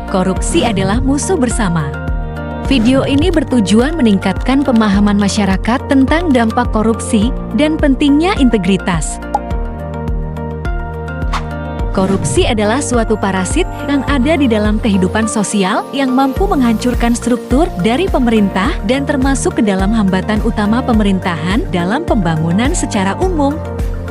Korupsi adalah musuh bersama. Video ini bertujuan meningkatkan pemahaman masyarakat tentang dampak korupsi dan pentingnya integritas. Korupsi adalah suatu parasit yang ada di dalam kehidupan sosial yang mampu menghancurkan struktur dari pemerintah dan termasuk ke dalam hambatan utama pemerintahan dalam pembangunan secara umum.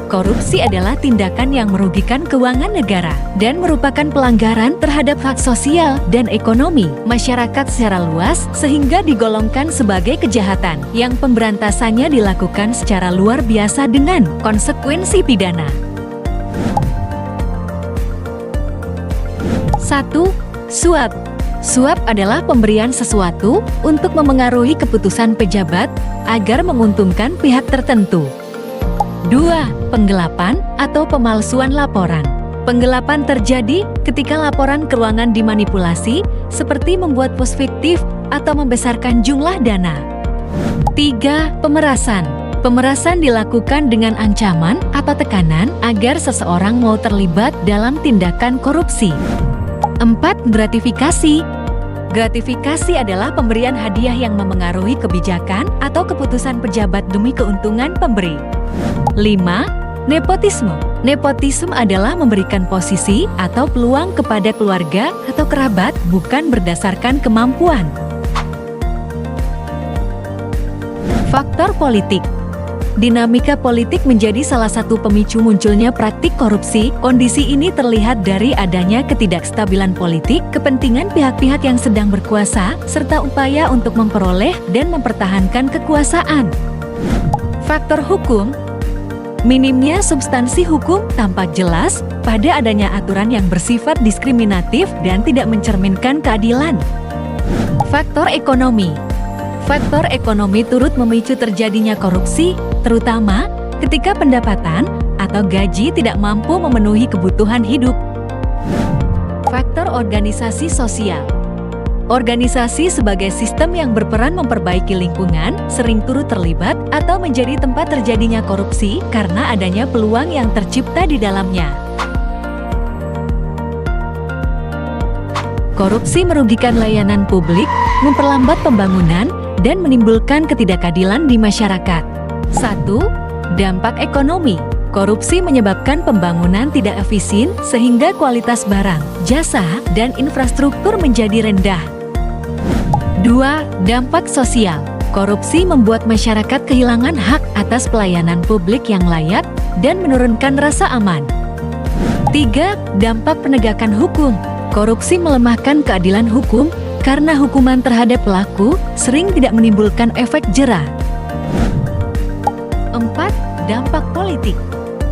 Korupsi adalah tindakan yang merugikan keuangan negara dan merupakan pelanggaran terhadap hak sosial dan ekonomi masyarakat secara luas sehingga digolongkan sebagai kejahatan yang pemberantasannya dilakukan secara luar biasa dengan konsekuensi pidana. 1. Suap. Suap adalah pemberian sesuatu untuk memengaruhi keputusan pejabat agar menguntungkan pihak tertentu. 2. Penggelapan atau pemalsuan laporan. Penggelapan terjadi ketika laporan keuangan dimanipulasi, seperti membuat pos fiktif atau membesarkan jumlah dana. 3. Pemerasan. Pemerasan dilakukan dengan ancaman atau tekanan agar seseorang mau terlibat dalam tindakan korupsi. 4. Gratifikasi. Gratifikasi adalah pemberian hadiah yang memengaruhi kebijakan atau keputusan pejabat demi keuntungan pemberi. 5. Nepotisme. Nepotisme adalah memberikan posisi atau peluang kepada keluarga atau kerabat bukan berdasarkan kemampuan. Faktor politik. Dinamika politik menjadi salah satu pemicu munculnya praktik korupsi. Kondisi ini terlihat dari adanya ketidakstabilan politik, kepentingan pihak-pihak yang sedang berkuasa, serta upaya untuk memperoleh dan mempertahankan kekuasaan. Faktor hukum. Minimnya substansi hukum tampak jelas pada adanya aturan yang bersifat diskriminatif dan tidak mencerminkan keadilan. Faktor ekonomi. Faktor ekonomi turut memicu terjadinya korupsi, terutama ketika pendapatan atau gaji tidak mampu memenuhi kebutuhan hidup. Faktor organisasi sosial. Organisasi sebagai sistem yang berperan memperbaiki lingkungan sering turut terlibat atau menjadi tempat terjadinya korupsi karena adanya peluang yang tercipta di dalamnya. Korupsi merugikan layanan publik, memperlambat pembangunan, dan menimbulkan ketidakadilan di masyarakat. 1. Dampak ekonomi. Korupsi menyebabkan pembangunan tidak efisien sehingga kualitas barang, jasa, dan infrastruktur menjadi rendah. 2. Dampak sosial. Korupsi membuat masyarakat kehilangan hak atas pelayanan publik yang layak dan menurunkan rasa aman. 3. Dampak penegakan hukum. Korupsi melemahkan keadilan hukum karena hukuman terhadap pelaku sering tidak menimbulkan efek jera. 4. Dampak politik.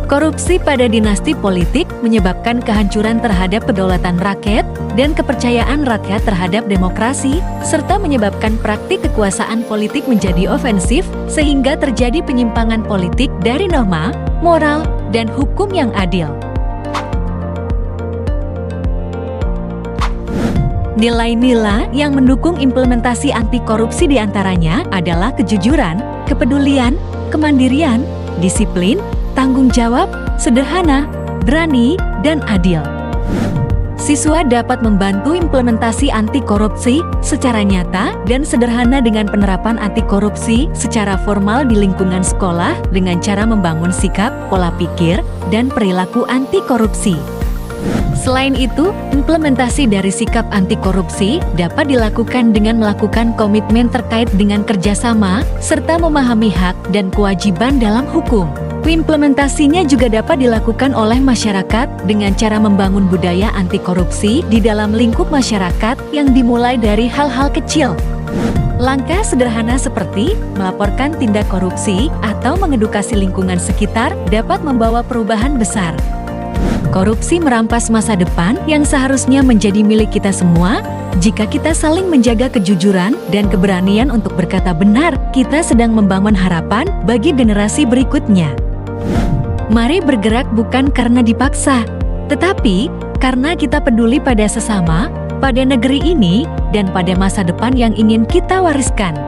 Korupsi pada dinasti politik menyebabkan kehancuran terhadap kedaulatan rakyat dan kepercayaan rakyat terhadap demokrasi, serta menyebabkan praktik kekuasaan politik menjadi ofensif sehingga terjadi penyimpangan politik dari norma, moral, dan hukum yang adil. Nilai-nilai yang mendukung implementasi anti korupsi diantaranya adalah kejujuran, kepedulian, kemandirian, disiplin, tanggung jawab, sederhana, berani, dan adil. Siswa dapat membantu implementasi anti korupsi secara nyata dan sederhana dengan penerapan anti korupsi secara formal di lingkungan sekolah dengan cara membangun sikap, pola pikir, dan perilaku anti korupsi. Selain itu, implementasi dari sikap anti korupsi dapat dilakukan dengan melakukan komitmen terkait dengan kerjasama, serta memahami hak dan kewajiban dalam hukum. Implementasinya juga dapat dilakukan oleh masyarakat dengan cara membangun budaya anti korupsi di dalam lingkup masyarakat yang dimulai dari hal-hal kecil. Langkah sederhana seperti melaporkan tindak korupsi atau mengedukasi lingkungan sekitar dapat membawa perubahan besar. Korupsi merampas masa depan yang seharusnya menjadi milik kita semua. Jika kita saling menjaga kejujuran dan keberanian untuk berkata benar, kita sedang membangun harapan bagi generasi berikutnya. Mari bergerak bukan karena dipaksa, tetapi karena kita peduli pada sesama, pada negeri ini, dan pada masa depan yang ingin kita wariskan.